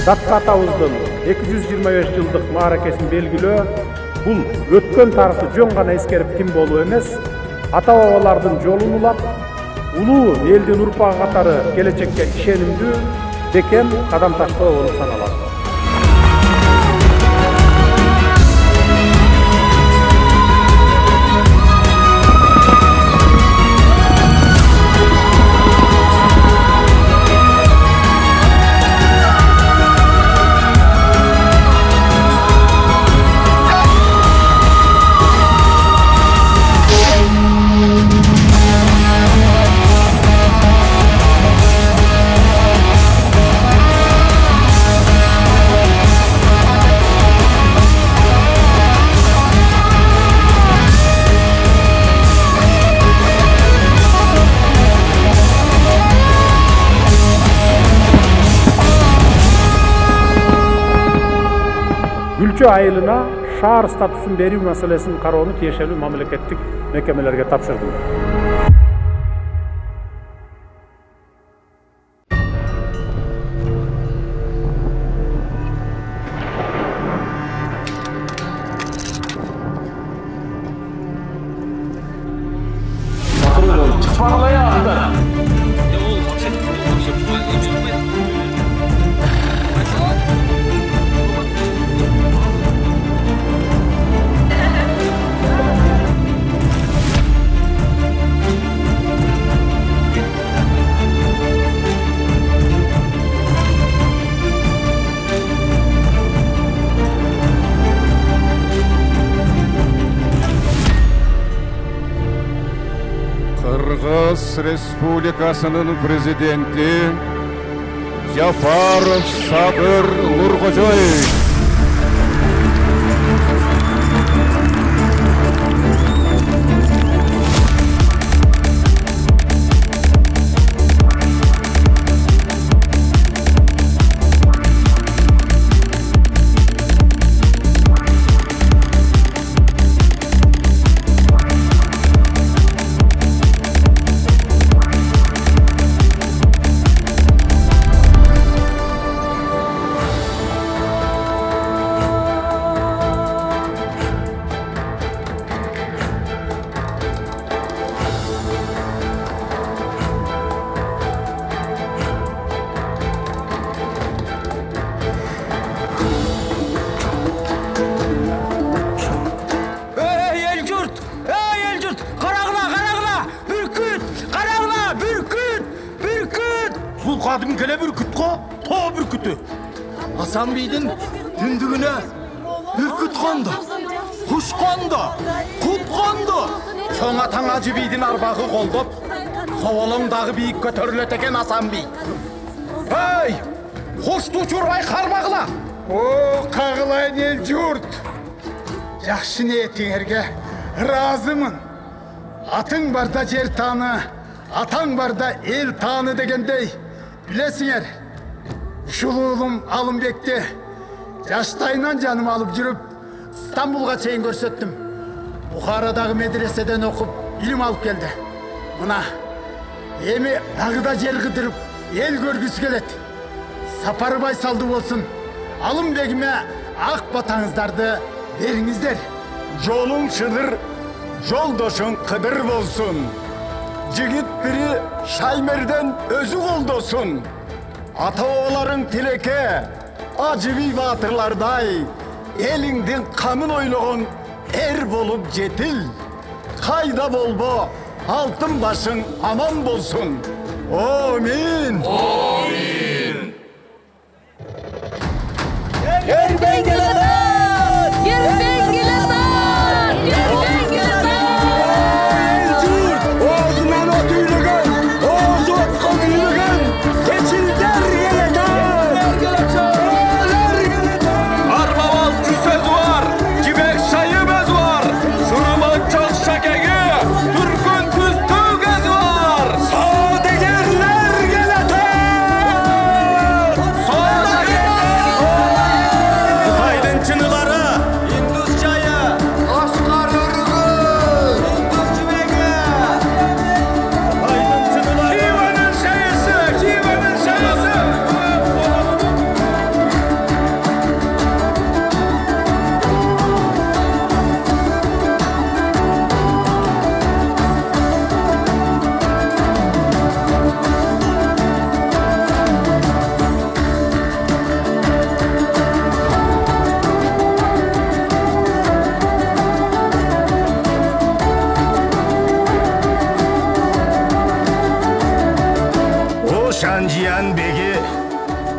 Затты атабыздын 225 жылдык мааракесин белгилөө бул өткөн тарыхты жөн гана эскерип ким болуу эмес, ата-бабалардын жолун улап, улуу элдин урпагы катары келечекке ишенимдүү, бекем кадам таштоо болуп саналат. Ülke айылына шаар статусын берүү маселесин кароону тиешелүү мамлекеттик мекемелерге тапшырдым. Кыргыз Республикасынын президенти Жапаров Сабыр Нуркожоевич. Kadın kele bürküt ko, to bürkütü. Hasan Bey'in dündüğüne bürküt kondu, kuş kondu, kut kondu. Çoğuna Tangacı Bey'in arbağı koldup, kovalımdağı büyük kötörületeken Hasan Bey. Hey, hoş tuçurvay karmağla. O kağılayın el yurt. Yaxşı niyetinlerge razımın. Atın barda yer tanı, atan barda el tanı degendey. Bilesinger, Şuluğum Alınbek'te yaştayından canımı alıp жүрüp İstanbul'a çeyin görsettim. Bukhara'daki medreseden okup ilim alıp geldi. Buna emi dağıda yer kıdırıp el görgüsü gelet. Saparı baysaldı olsun. Alınbek'ime ak batanızlardı verinizler. Yolun şıdır, yoldaşın kıdır olsun. Jigit biri Şaymer'den özü oldosun. Ata-oğların tileke, acıvi batırlarday, elinden kanın oyluğun er bolup jetil. Kayda bolbo, altın başın aman bolsun. Amin. Yerben gelen! Yerben gelen! Yerben gelen! Ağzından ot üylügen, ağzı otka büyülügen, geçilder geleten! Öler geleten! Arbaval küsez var, cibek sayımız var, şuruman çal şakegi, Türk'ün tüstü gez var! Saudegerler geleten! Saudegerler! Kıtaydın çınıları, Hindus çayı, Oscar ırgı, Hindus cibeki, Kıtaydın çınıları, Kivanın sayısı, Kivanın sayısı! O Şanjiyan Begi,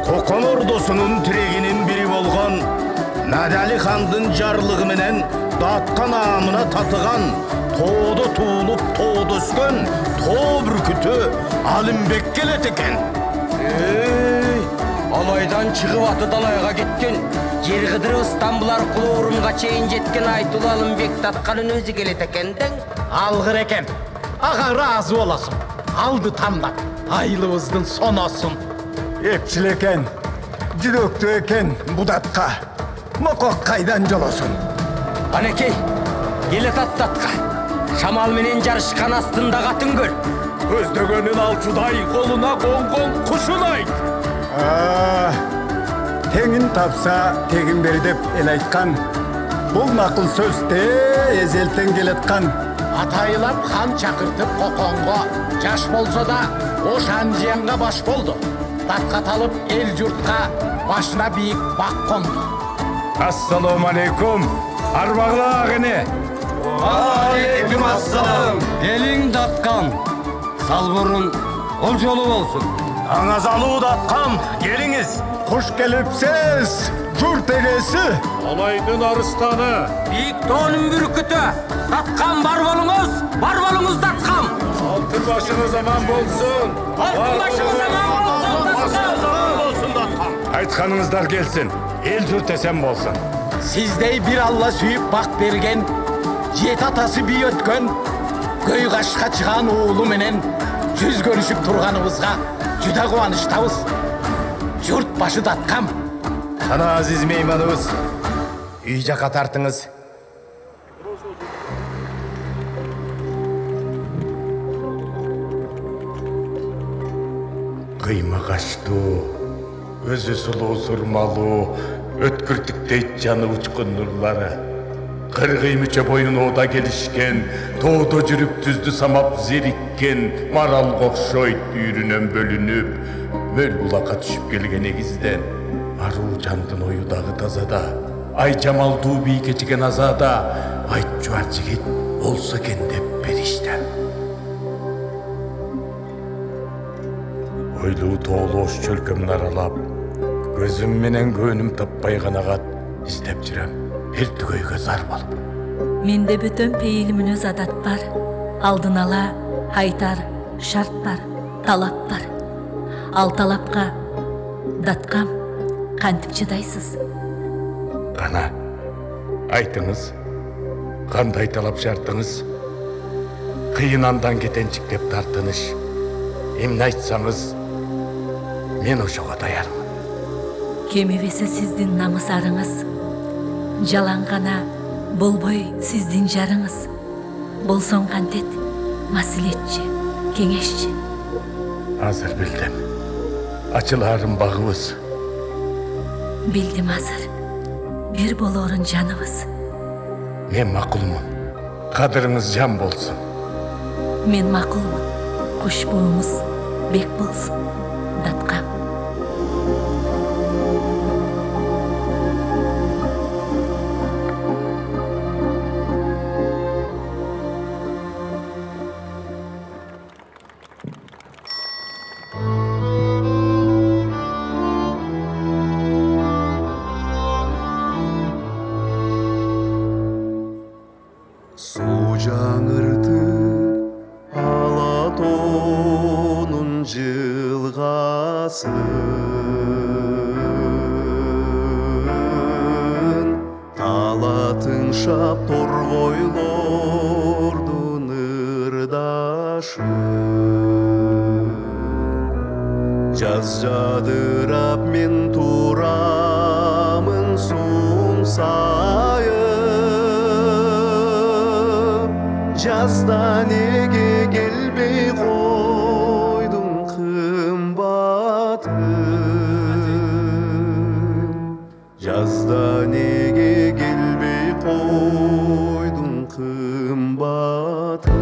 Kokon ordusunun tireginin biri bolgan, Nadali Xandın jarlığı menen Datkan ağamına tatıgan, Toğdu tuğulup toğdu ösken, Toğ bürkütü Alimbek gelet eken. Alaydan çıkıp atı dalayga gitkin. Jergıdırı İstanbul arqılı Urumga çeyin jetken Aytulu Alimbek Datkanın özü gelet ekenden. Algır eken, ağa razı olasın. Aldı tamlap, aylığımыздın son olsun. Epçileken, Cüdöktü eken Budatka, Mokok kaydan jolosun. Anekey, gelet at Datka. Şamal menen jarışkan astında katın göl. Көздөгөнүн алчудай, колуна конгон кушунай. Tengin tapsa, tegin beri dep el aytkan. Бұл nakıl sözde ezelten geletkan. Атайылап хан чакыртып Kokонго, жаш болсо да о Шанжиянга баш болду. Датка талып эл журтка башына бийик бак конду. Assalamu alaikum. Arbağla ağını. Aleyküm assalam. Elin Datkan. Salburun ol jolu olsun. Аңазалуу Datkam, geliniz. Hoş gelipsiz. Jurt egesi. Alaydın arıstanı. Büyük doğunun bürkütü. Datkan var bolunuz Datkan. Altın başınız aman bolsun. Altın başınız aman bolsun Datkan. Aytkanınızlar gelsin. El jurt esen bolsun. Sizdey bir Allah sүйüp bak bergen, jet atası bir ötkön, göy kaşka çıkan oğlu menen yüz görüşüp turganыбызга juda kuvanyçtabыз. Jurt başı Datkam. Sana aziz meymanımız. Üy jaka tartыңыз. Kıyma kaçtı. Özü sulu surmalı, ötkürtüktey canı uçkun nurları. Kırgıy müçe boyun oda gelişken, toğda jürüp tüzdü samap zerikken, maral kokşoyt üyrünen bölünüp, möl bulaka düşüp gelgen egizden, aruu jandın oyu dağı tazada, ay jamal duubi keçigen azada, ay juar jigit olsa ken dep periştem. Ойлуу тоолош чөлкөмүн аралап, көзүм менен көөнүм таппай канагат издеп жүрөм. Эл түгөйгө зар болуп. Менде бүтөн пейилимин өз адат бар. Алдын ала айтар шарт бар, талап бар. Ал талапка Datkam кантип чыдайсыз? Кана, айтыңыз, кандай талап шартыңыз? Кыйын андан кетенчик деп тартыныш. Эмне айтсаңыз, мен ошого даярмын. Кемебесе сиздин намысарыңыз. Жалаң гана болбой сиздин жарыңыз. Болсоң кантет, маслихатчы, кеңешчи. Азыр билдим. Ачыларым багыбыз. Билдим азыр. Бир болорун жаныбыз. Мен макулмун. Кадырыңыз жан болсун. Мен макулмун. Кушбуумуз бек болсун. Datkam. жашап торгойлордун ырдашы жаз жадырап мен турамын сумсайып жазда неге келбей койдуң кымбатым жазда неге келбей койдуң кымбатым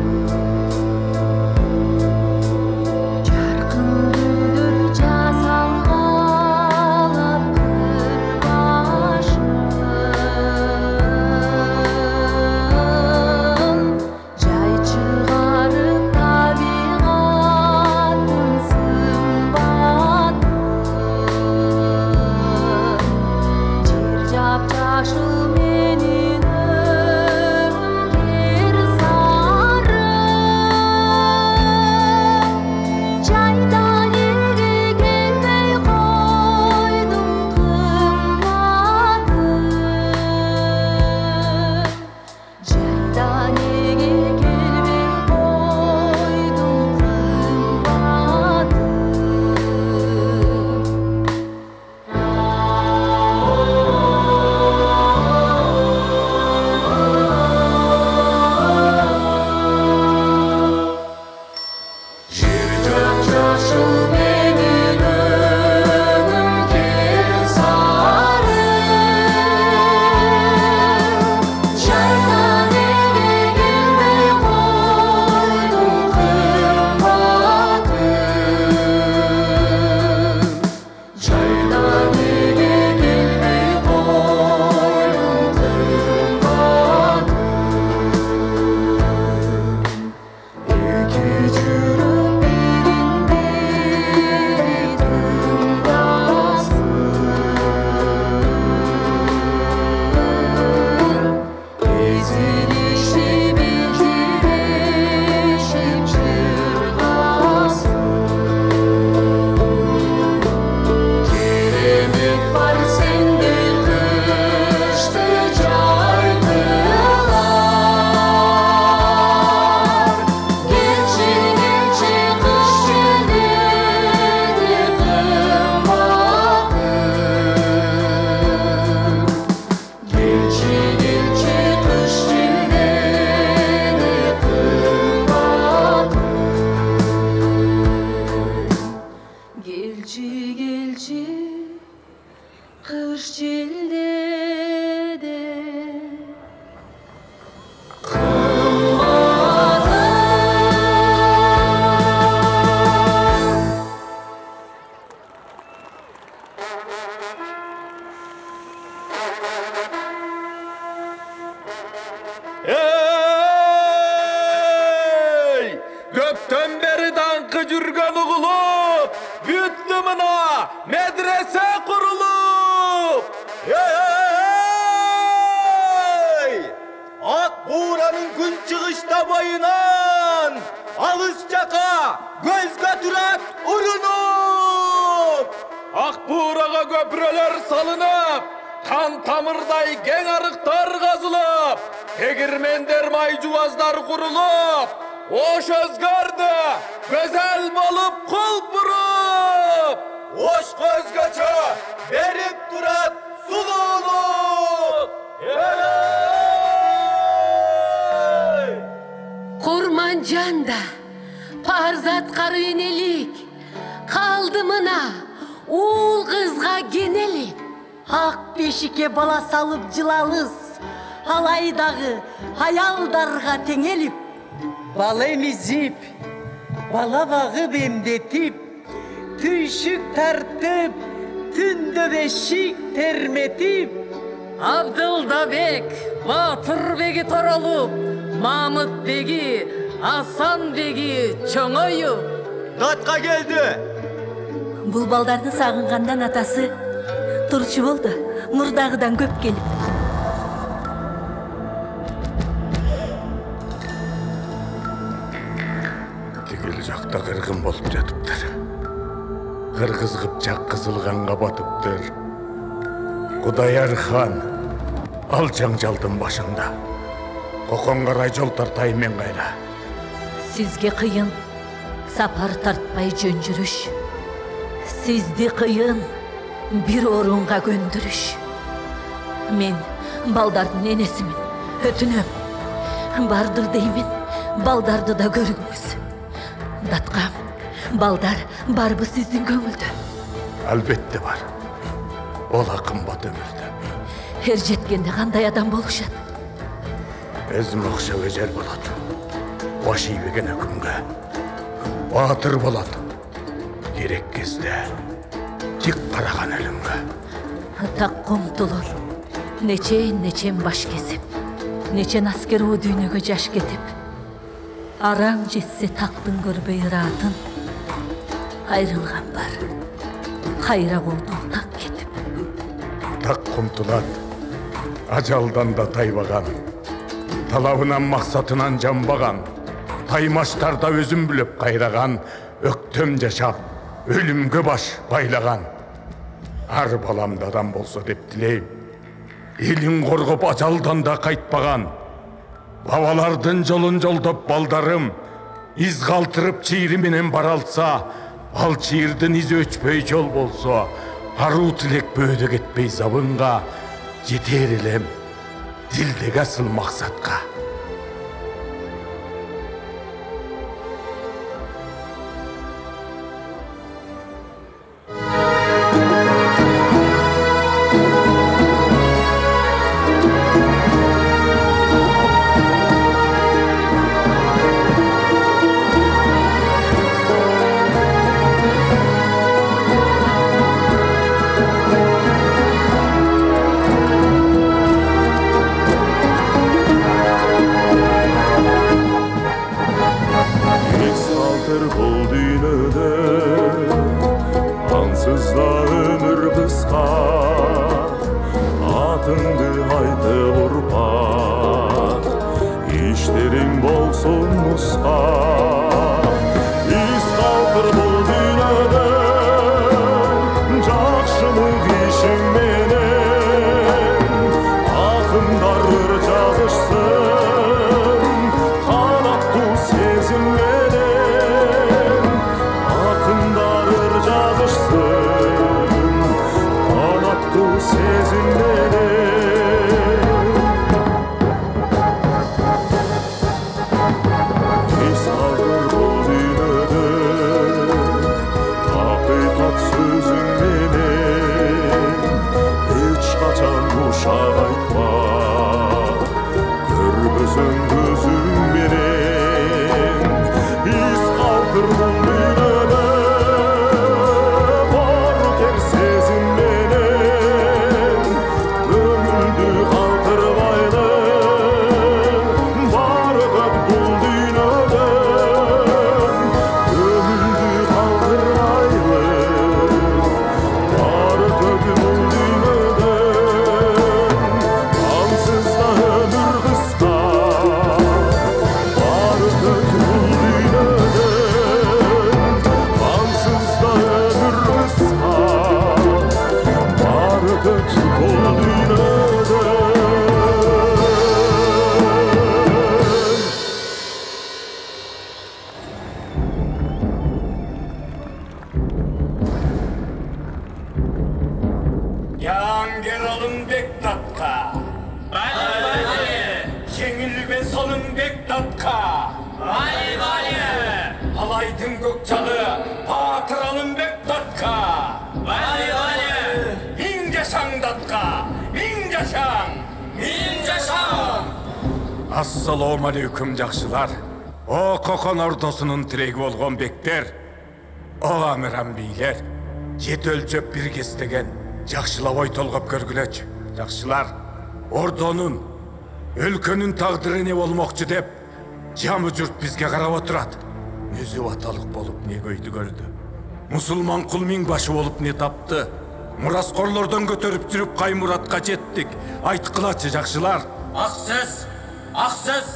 Көптөн бери даңкы жүргөн угулуп, бүттү мына медресе курулуп. Ак Буранын күн чыгышта бойунан, алыс жака көзгө турат урунуп. Ак Бурага көпүрөлөр салынып, кан тамырдай кең арыктар казылып, тегирмендер май жубаздар курулуп, ош өзгөрдү, güzel болуп кулпуруп. Ош көзгөчө берип турат сулуулук. Курманжанда парзат кары энелик калды мына уул кызга кенелип. Ак бешикке бала салып жылалыз, алайдагы аялдарга теңелип. Бала эмизип, бала багып эмдетип, түйшүк тартып, түндө бешик терметип. Абдылдабек, Батырбеги торолуп, Мамыт беги, Асан беги чоңоюп. Датка келди. Бул балдарды сагынгандан атасы турчу болду, мурдагыдан көп келип. Тигил жакта кыргын болуп жатыптыр. Кыргыз кыпчак кызыл канга батыптыр. Кудаяр хан Ал жаңжалдың башында. Қоқан қарай жол тартайын мен қайра. Сізге қиын сапар тартпай жөн жүріш. Сізді қиын бір орынға көндіріш. Мен балдардың енесімін, өтінем. Бардыр деймін, балдарды да көріңіз. Датқам, балдар барбы сіздің көңілді? Әлбетте бар. Ола қымбат өмірді. Ер жеткенде қандай адам болушат? Өзім оқша өжер болады. Башы беген өкімге. Батыр болады. Керек кезде тек қараған өлімге. Таққым тұлыр. Нечен баш кесіп. Нечен аскер о дүйнеге жаш кетіп. Араң жетсе тақтың көрбей ыратын. Айрылған бар. Қайра қолдың тақ кетіп. Тақ құмтылады. Ажалдан да тайбаған. Талабынан мақсатынан жанбаған. Таймаштарда өзім біліп қайраған. Өктем жашап, өлімге баш байлаған. Ар баламды адам болса деп тілейм. Елін қорғып ажалдан да қайтпаған. Бабалардың жолын жолдап балдарым. Из қалтырып чиіріменен баралса, ал чиірдің изі өчпей жол болса, ару тілек бөді кетпей забынға, жетер елем, дилдегі асыл мақсатқа. Ассалаумалейкум жақшылар. О Қоқан ордасының тірегі болған бектер, о амиран бийлер, жет өлчөп бір кестеген жақшылап ой толғап көргілөч. Жақшылар, ордонun, өлкөнүн тағдыры не болмақчы деп, жамы жұрт бізге қарап отырады. Өзі ваталық болып не көйді көрді. Мұсылман құл миң башы болып не тапты. Мұрасқорлардан көтеріп жүріп қай мұратқа жеттік. Айтқылачы жақшылар. Ақсыз!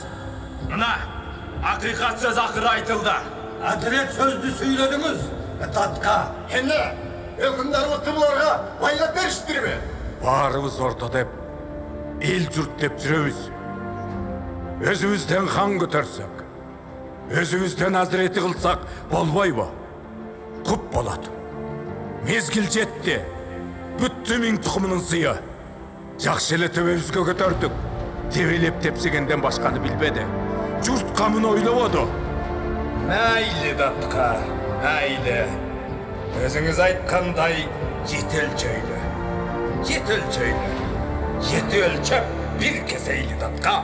Мына, ақиқат сөз ақыры айтылды. Әділет сөзді сөйледіңіз. Татқа. Енді, өкімдарлықты бұларға байлап беріштір ме? Барымыз орта деп, el jurt dep жүрөбүz. Өзүбүздөн хан көтөрсөк, өзүбүздөн азырети кылсак болбойбу? Куп болот. Мезгил жетти. Бүттү миң тукумунун сыйы. Жакшы эле төбөбүзгө көтөрдүк. Тебелеп тепсегенден башканы билбеди. Журт камын ойлободу. Майлы датка, майлы. Өзүңүз айткандай жети өлчөйлү. Жети өлчөп бир кесейлі датка.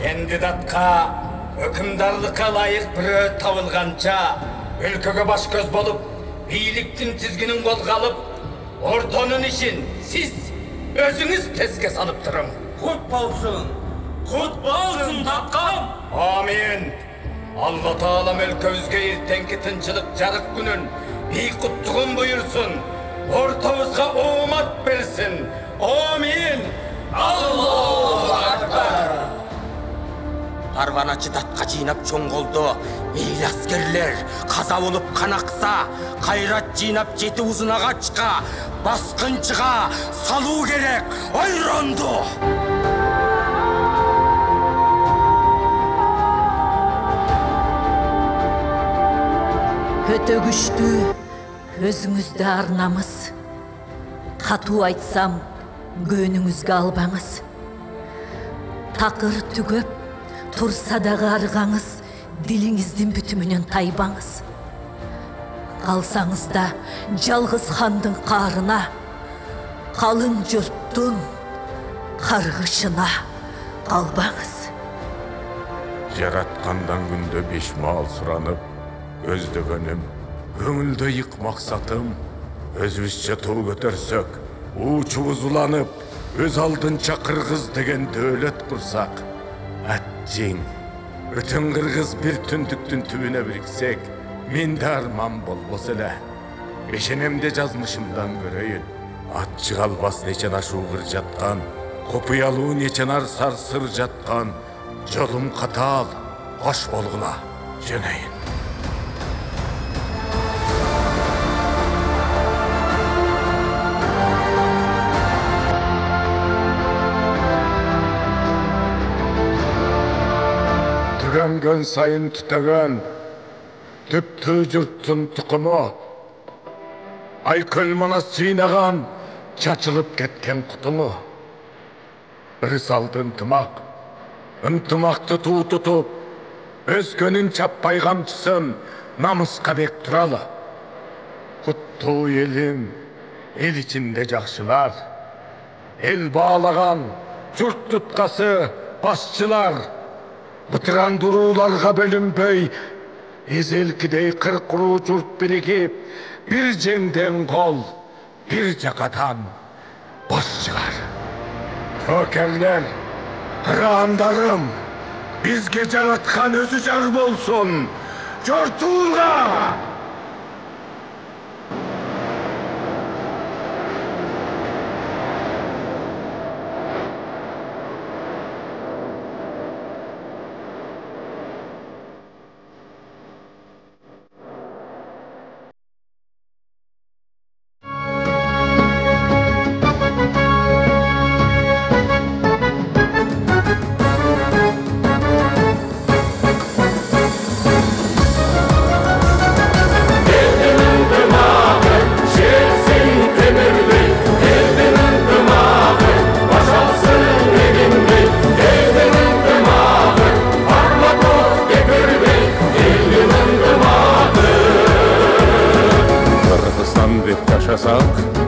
Энди датка өкүмдарлыкка ылайык бирөө табылганча өлкөгө баш көз болуп, бийликтин тизгинин колго алып, ордонун ишин сиз өзүңүз теске салып туруң. Кут болсун датка. Амин. Алла Таалам өлкөбүзгө эртеңки тынчылык жарык күнүн бийик куттугун буйрсун. Ортобузга оомат берсин. Амин. Аллаху акбар. Арваначы датка жыйнап чоң колдо мейли аскерлер каза болуп канакса, кайрат жыйнап жети узун агачка баскынчыга салуу керек. Ойронду. Өтө күчтүү, өзүңүздө арнамыз. Катуу айтсам, көнүңүзгө албаңыз. Такыр түгөп, турса дагы аргаңыз, дилиңиздин бүтүмүнөн тайбаңыз. Калсаңыз да жалгыз хандын каарына, калың журттун каргышына калбаңыз. Жараткандан күндө 5 маал суранып, көздөгөнүм, көңүлдө ыйык максатым, өзүбүзчө туу көтөрсөк, уучубуз уланып, өз алдынча кыргыз деген дөөлөт курсак, аттиң, бүтүн кыргыз бир түндүктүн түбүнө бириксек, менде арман болбос эле. Бешенемде жазмышымдан көрөйүн, ат чыгалбас нечен ашуугыр жаткан, копуялуу нечен сарсыр жаткан, жолум катаал, кош болгула, жөнөйүн. Түгөнгөн сайын түтөгөн, түптүү журттун тукуму, айкөл манас жыйнаган, чачылып кеткен кутуму. Бир салды ынтымакты туу тутуп, өзгөнүн чаппай камчысын намыска бек туралы. Куттуу элим, эл ичинде жакшылар, эл баалаган, журт туткасы башчылар, бытырандырууларга бөлүнбөй, эзелкидей кыркыруу журт биригип, бир жеңден кол, бир жакадан бош чыгар. Төкерлер, кыраандарым, бизге жараткан өзү жар болсун, жортуулга!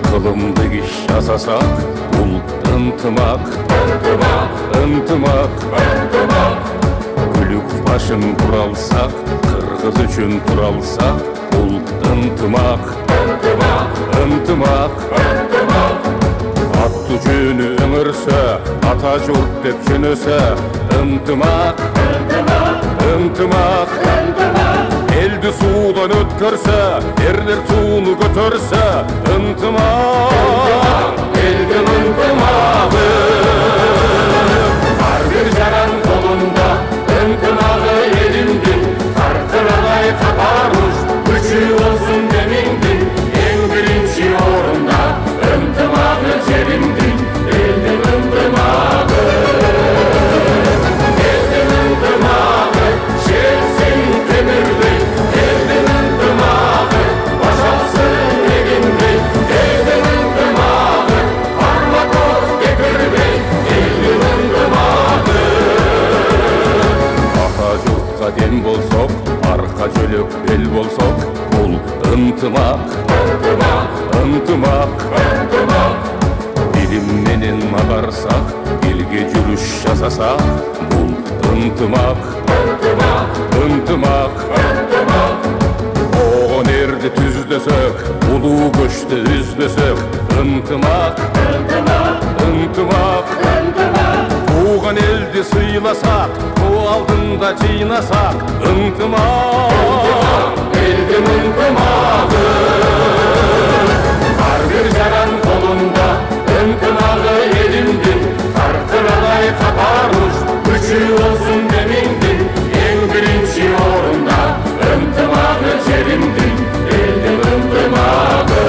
Kılımdı iş yasasak, bul ıntımak, Gülük başın kuralsak, kırgız üçün turalsak, bul ıntımak, At tücünü öngürse, ata jurt dep jönöse, ıntımak, Eldi suudan ötkörse, erler tuğunu götörse, ıntımak, eldin ıntımağı. Var bir jaran kolunda, ıntımağı elimdin, tartıralay kaparmış, üçü olsun demindin, en birinci orunda, ıntımağı cerimdin, eldin ıntımağı. барсак, бирге жүрүш жасасак, бул ынтымак, ынтымак, огон эрди түздөсөк, улуу көчтү үзбөсөк, ынтымак, ынтымак, тууган элди сыйласак, тоо алдында жыйнасак, ынтымак, элдин ынтымагы. Ар бир жаран колунда, ынтымагы элимдин, таркырадай катарыш, күчү болсун демиңдин, эң биринчи орунда, ынтымагы жеримдин, элдин ынтымагы.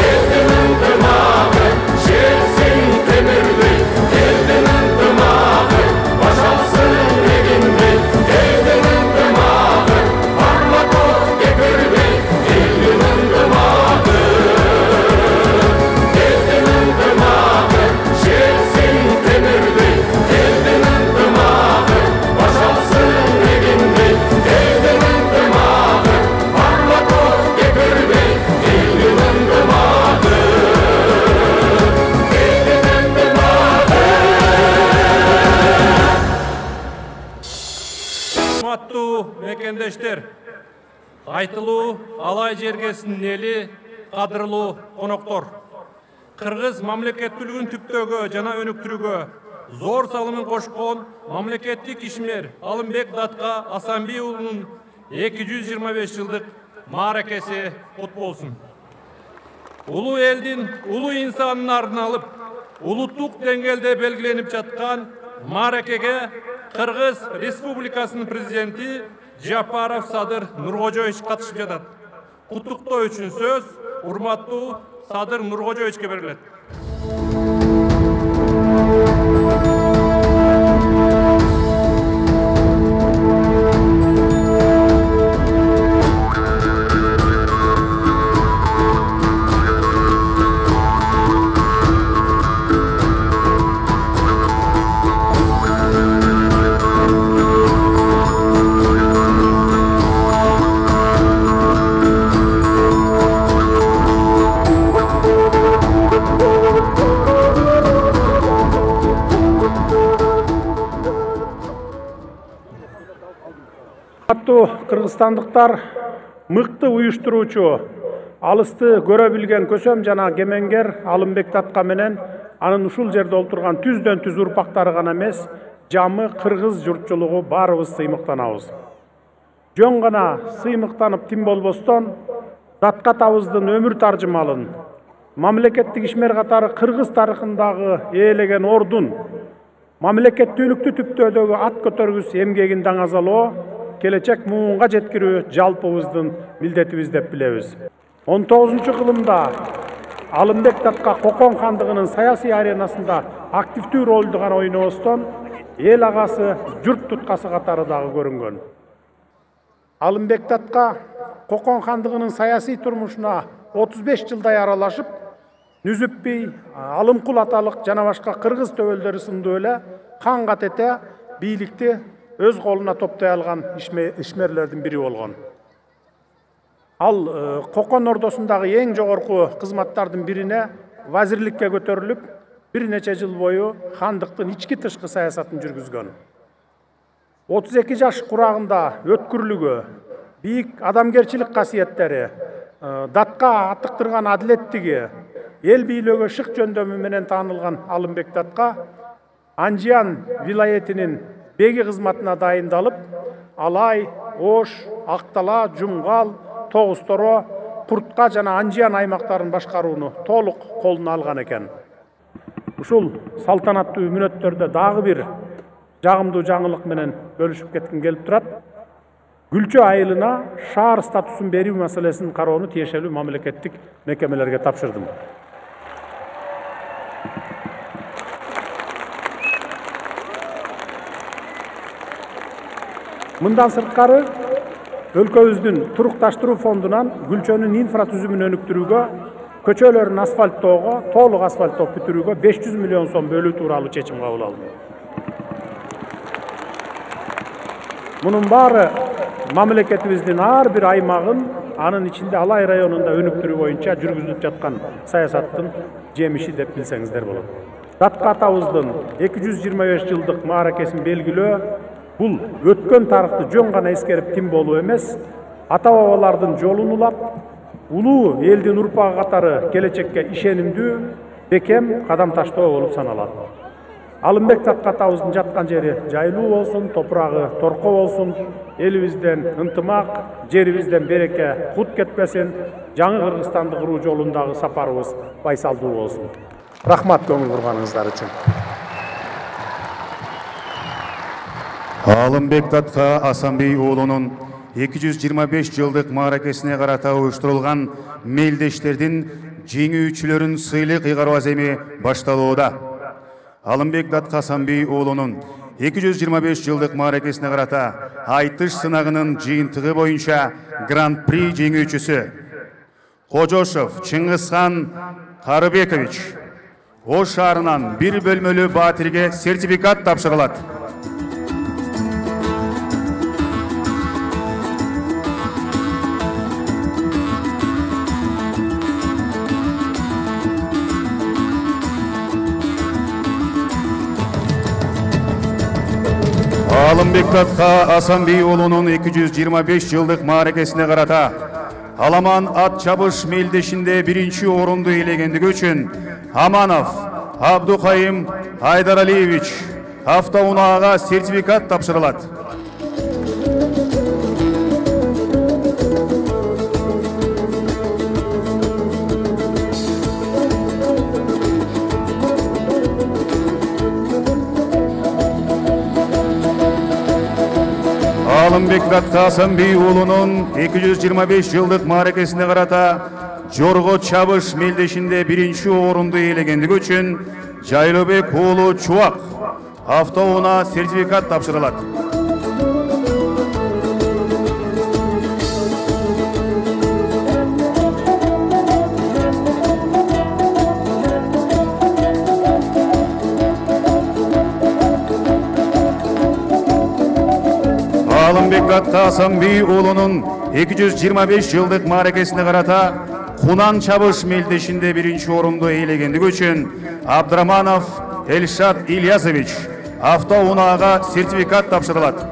Элдин ынтымагы, жерсиң темирдей, элдин ынтымагы, башалсын эгиндей, элдин ынтымагы, парматот кекирбей, элдин ынтымагы. Элдин ынтымагы, жерсиң темирдей, элдин ынтымагы, башалсын эгиндей, элдин ынтымагы, парматот кекирбей, элдин ынтымагы. Элдин ынтымагы. Урматтуу мекендештер, айтылуу алай жергесинин эли, кадырлуу коноктор. Кыргыз мамлекеттүүлүгүн түптөөгө жана өнүктүрүүгө зор салымын кошкон мамлекеттик ишмер Алымбек Датка Асанбий уулунун 225 жылдык мааракеси кут болсун. Улуу элдин, улуу инсанын ардын алып, улуттук деңгээлде белгиленип жаткан мааракеге Кыргыз Республикасынын президенти Жапаров Садыр Нуркожоевич катышып жатат. Куттуктоо үчүн сөз урматтуу Садыр Нуркожоевичке берилет. Кыргызстандыктар мыкты уюштуруучу, алысты көрө билген көсөм жана кемеңгер Алымбек Датка менен анын ушул жерде олтурган түздөн түз урпактары гана эмес, жамы кыргыз журтчулугу баарыбыз сыймыктанабыз. Жөн гана сыймыктанып тим болбостон, Датка атабыздын өмүр таржымалын, мамлекеттик ишмер катары кыргыз тарыхындагы ээлеген ордун, мамлекеттүүлүктү түптөөдөгү ат көтөргүс эмгегин даңазалоо, келечек муунга жеткирүү жалпыбыздын милдетибиз деп билебиз. 19-кылымда Алымбек Датка Кокон хандыгынын саясий аренасында активдүү ролду гана ойнобостон, эл агасы, журт туткасы катары дагы көрүнгөн. Алымбек Датка Кокон хандыгынын саясий турмушуна 35 жылдай аралашып, Нүзүпбей, Алымкул аталык жана башка кыргыз төбөлдөрү сындуу эле кан катете бийликти өз колуна топтой алган ишмерлердин бири болгон. Ал Кокон ордосундагы эң жогорку кызматтардын бирине вазирликке көтөрүлүп, бир нече жыл бою хандыктын ички тышкы саясатын жүргүзгөн. 32 жаш курагында өткүрлүгү, бийик адамгерчилик касиеттери, Датка аттыктырган адилеттиги, эл бийлөөгө шык жөндөмү менен таанылган Алымбек Датка Анжиян вилаетинин беги кызматына дайындалып, Алай, Ош, Актала, Жумгал, Тогусторо, Куртка жана Анжиян аймактарын башкарууну толук колуна алган экен. Ушул салтанаттуу мүнөттөрдө дагы бир жагымдуу жаңылык менен бөлүшүп кетким келип турат. Гүлчө айылына шаар статусун берүү маселесин кароону тиешелүү мамлекеттик мекемелерге тапшырдым. Мындан сырткары, өлкөбүздүн турукташтыруу фондунан Гүлчөнүн инфратүзүмүн өнүктүрүүгө, көчөлөрүн асфальттоого, толук асфальттоп бүтүрүүгө 500 миллион сом бөлүү тууралуу чечим кабыл алды. Мунун баары мамлекетибиздин ар бир аймагын, анын ичинде Алай районунда өнүктүрүү боюнча жүргүзүлүп жаткан саясаттын жемиши деп билсеңиздер болот. Датка атабыздын 225 жылдык мааракесин белгилөө бул өткөн тарыхты жөн гана эскерип тим болуу эмес, ата бабалардын жолун улап, улуу элдин урпагы катары келечекке ишенимдүү, бекем кадам таштоо болуп саналат. Алымбек Датка атабыздын жаткан жери жайлуу болсун, топурагы торко болсун, элибизден ынтымак, жерибизден береке кут кетпесин, жаңы Кыргызстанды куруу жолундагы сапарыбыз байсалдуу болсун. Рахмат көңүл бурганыңыздар үчүн. Алымбек Датка Асанбей уулунун 225 жылдык мааракесине карата уюштурулган мелдештердин жеңүүчүлөрүн сыйлык ыйгаруу аземи башталууда. Алымбек Датка Асанбей уулунун 225 жылдык мааракесине карата айтыш сынагынын жыйынтыгы боюнча гран-при жеңүүчүсү Кожошов Чыңгызхан Карыбекович Ош шаарынан бир бөлмөлүү баатирге сертификат тапшырылат. Алымбек Датка Асанбей уулунун 225 жылдык мааракесине карата Аламан ат чабыш мелдешинде биринчи орунду ээлегендиги үчүн Аманов Абдукайым Айдаралиевич автоунаага сертификат тапшырылат. Алымбек Датка Асанбей уулунун 225 жылдык мааракесине карата Жорго чабыш мелдешинде биринчи орунду ээлегендиги үчүн Жайлообек уулу Чубак автоунаа сертификат тапшырылат. Алымбек Датка Асанбей уулунун 225 жылдык мааракесине карата Кунан чабыш мелдешинде биринчи орунду ээлегендиги үчүн Абдраманов Эльшат Ильясович автоунаага сертификат тапшырылат.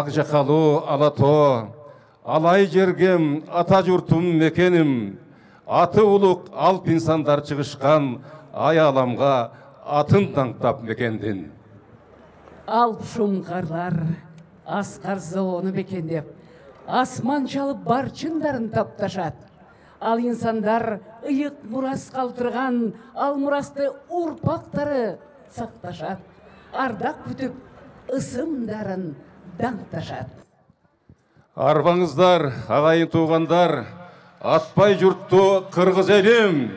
Акжакалуу Алатоо, алай жергем ата журтум мекеним, аты улук алп инсандар чыгышкан ай аламга атын таңтап мекендин. Алп шуңкарлар аскар зоону мекендеп, асман чалып барчындарын тапташат. Ал инсандар ыйык мурас калтырган, ал мурасты урпактары сакташат. Ардак күтүп ысымдарын даңташат. Арбаңыздар, агайын туугандар, атпай журтту кыргыз элим.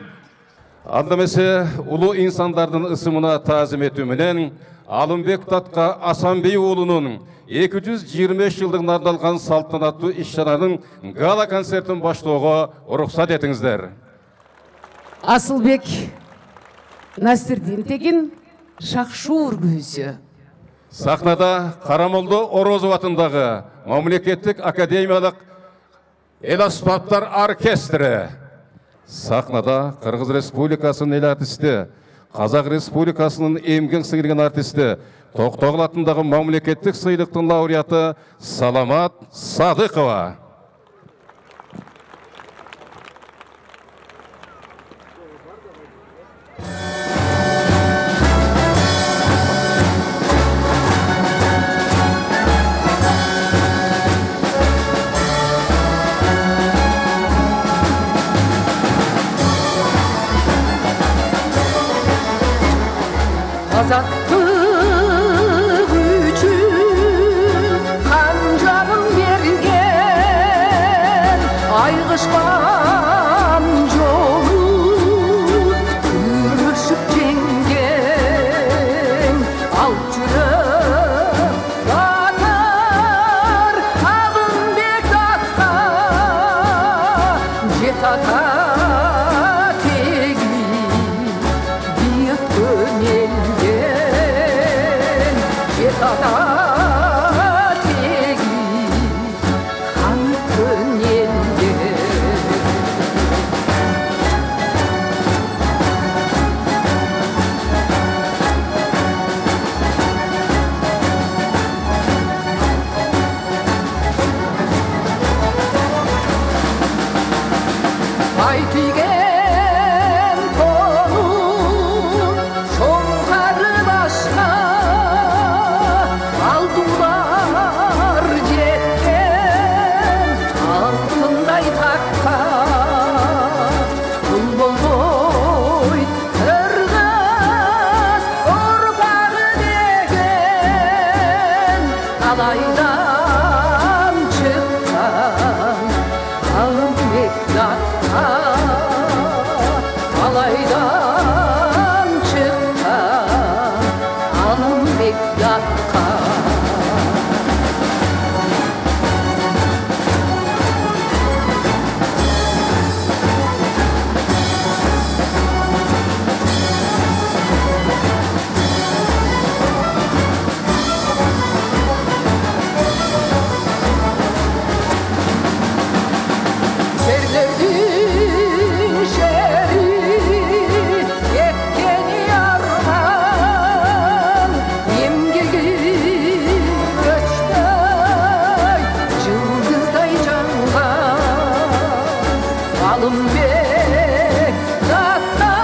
Андамесе улуу инсандардын ысымына таазим этүү менен Алымбек Датка Асанбей уулунун 225 жылдыгына арналган салтанаттуу иш-чаранын гала концертин баштоого уруксат этиңиздер. Асылбек Насирдин Тегин Шакшуур күйүсү. Сахнада Карамолдо Орозов атындагы мамлекеттик академиялык эл аспаптар оркестри. Сахнада Кыргыз Республикасынын эл артисти, Казак Республикасынын эмгек сіңірген артисти, Токтогул атындагы мамлекеттик сыйлыктын лауреаты Саламат Садыкова. Azаттык үчүн кан жанын берген, айгышкан жолу күрөшүп жеңген. болса да тегі хан көнелді. Ай түйген тоның шоңқары басқа, алтындар жеткен алтындай таққа. Бұл болмой қырғыз ұрпағы деген талайдан шыққан алым бекзатқа, талайдан шыққан алым бекзатқа. Şerlerin şeri yekken yarman, emgegi göçtay yıldızday jangan. Alınbek zatda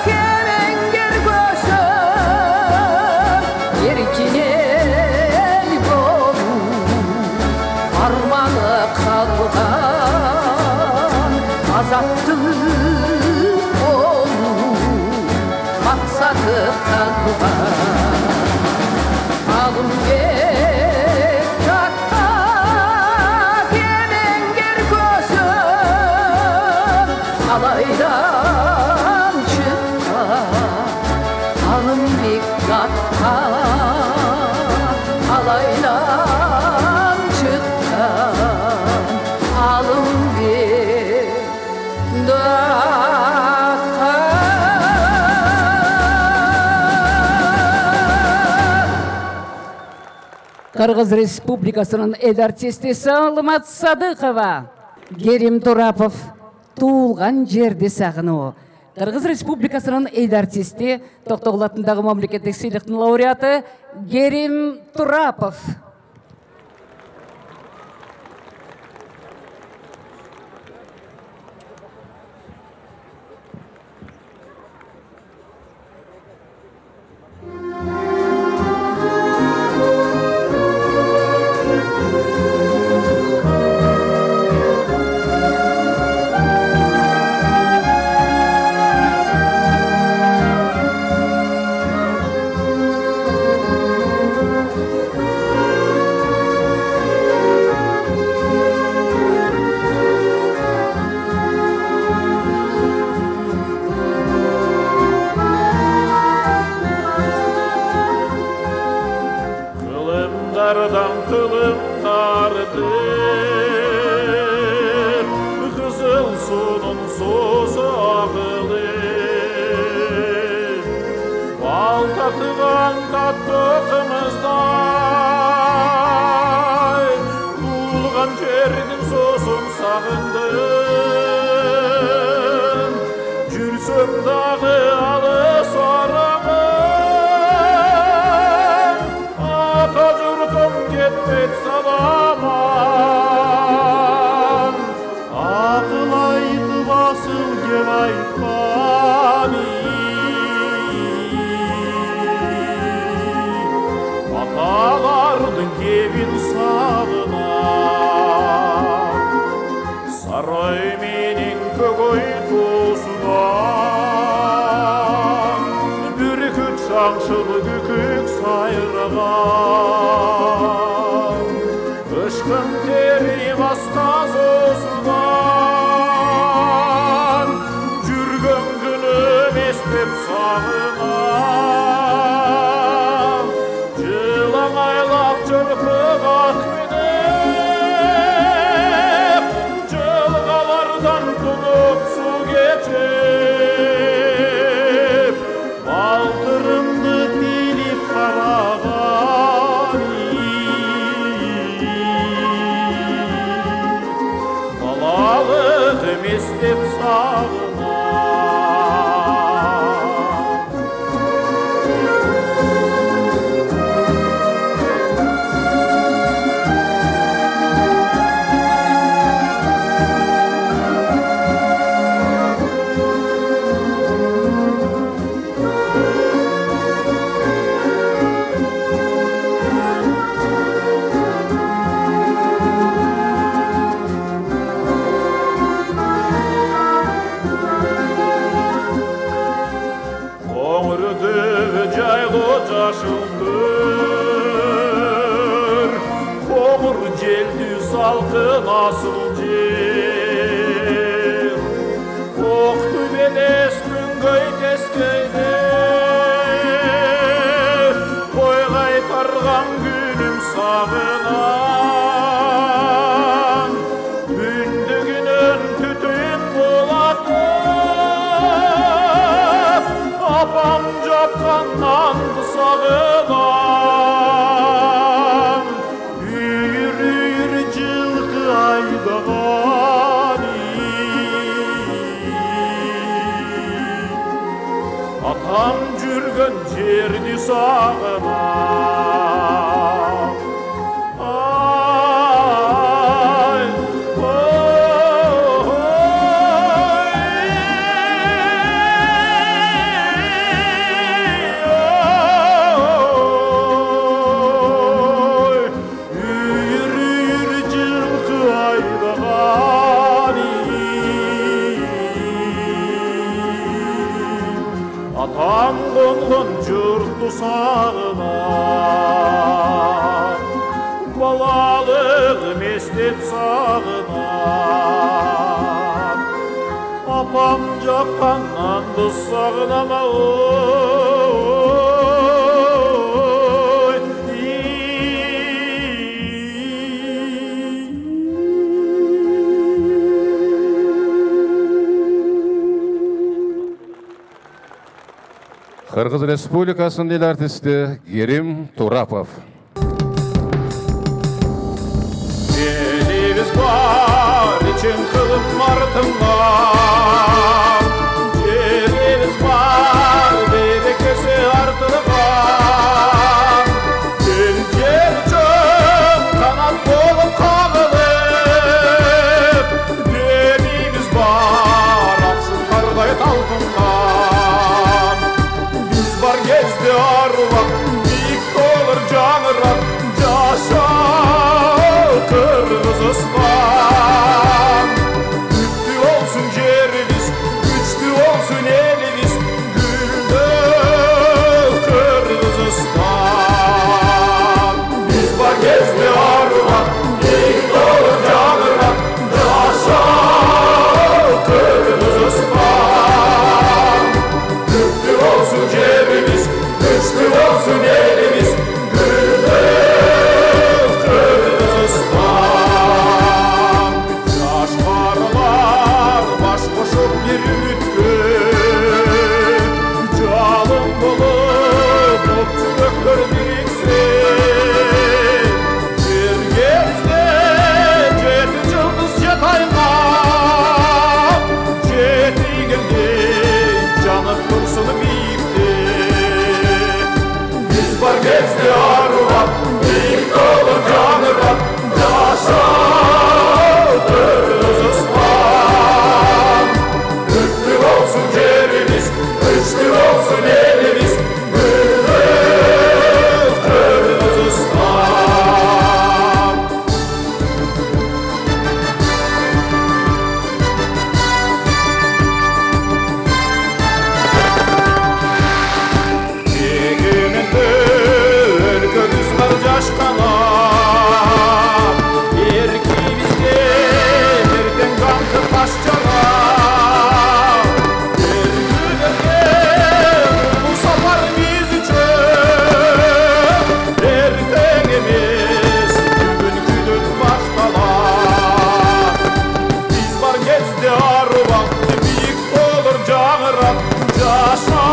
kemenger gösüm, erkin el bolup armanı kalgan. Azaptır olup maksadı kalgan. Alınbek zatda kemenger gözüm, alaydan çıkkan Alınbek zatda, alaydan çıkkan Alınbek Кыргыз Республикасынын эл артистиси Алмат Садыкова, Керим Турапов, Туулган жерди сагынуу. Кыргыз Республикасынын эл артисти, Токтогул атындагы мамлекеттик сыйлыктын лауреаты Керим Турапов. Kılımlardan kılımlardır, kızıl sunun suzu akılır. Bal tatıgan tatlığımızday, bulgan жердің sosun sağındım. Жүrsөм дағы алыс араңым, ата жұртым кетпет саламан. Ақыл айтып асыл кеп айтпаны, аталардың кебін сағынам. Сарай менен көгөй тосудан, бүркіт шаңшылы күкік сайраған. Үшкім тери бастаз осудан, жүрген күнім естеп сағынам. Жылаң айлақ жырпық ат менеп, жылғалардан тұнып су кечеп, балтырымды биліп қараған. сағына. Қоңыр желді салқын асыл жер, Қоқты белес күнгөй тескейде, Қойғай тарған күнім сағынан, Бүндігінен түтін болатып, Апам жапқан нанды сағынан, Үйір жылқы айдаған Атам жүрген жерді сағынан. Ай, Атам қонған жұртты сағынам, балалығым естеп сағынам, апам жаққан нанды сағынам, Қырғыз Республикасының ел артисті Керим Турапов. Еліміз бар, ичен қылып мартынға, жеріміз бар, берекесі артыға, жер жоқ, қанат болып қағылып, деміміз бар, ақшын қардай талпынға. Бар кезде аруақ, биік толыр жаңырақ, жаша Қырғызстан. Күшті болсын жеріміз, күшті болсын еліміз, гүлді Қырғызстан. Біз бар кезде аруақ, биік толыр жаңырақ, жаша Қырғызстан. Күшті болсын жеріміз, күшті болсын еліміз, гүлді Қырғызстан. Жас қарылар баш қошып бір үмітке, жалын болып жүректер біріксе, жергемізде жеті жұлдыз жет айға, жетігінде жанып тұрсын биікте. Біз бар кезде аруақ, биік толы жаңырақ, жаша Қырғызстан. Күшті болсын жеріміз, күшті болсын еліміз, гүлді Қырғызстан. Жашқанап, еркімізде ертең қанты таш жарап, ергілерге бұл сапар біз үшін, ертең емес бүгін күдік башталар. Біз бар кезде аруақты биік толыр жаңырақ, жаша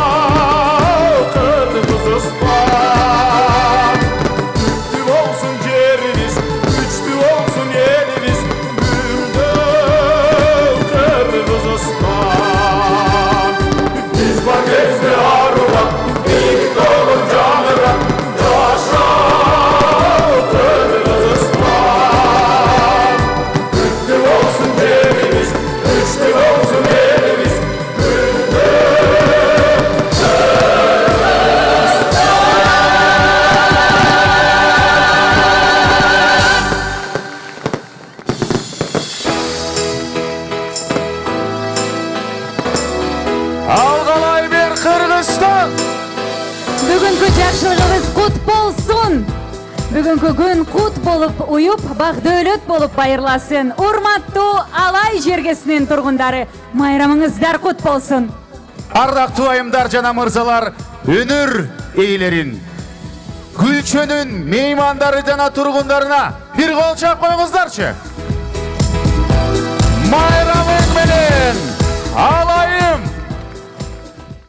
Қырғызстан. Күшті болсын жеріміз, күшті болсын еліміз, гүлді Қырғызстан. бүгүнкү күн кут болуп уюп, бак дөөлөт болуп байырласын. Урматтуу Алай жергесинин тургундары, майрамыңыздар кут болсун. Ардактуу айымдар жана мырзалар, өнөр ээлерин, Күлчөнүн меймандары жана тургундарына бир кол чап коюңуздарчы. Майрамың менен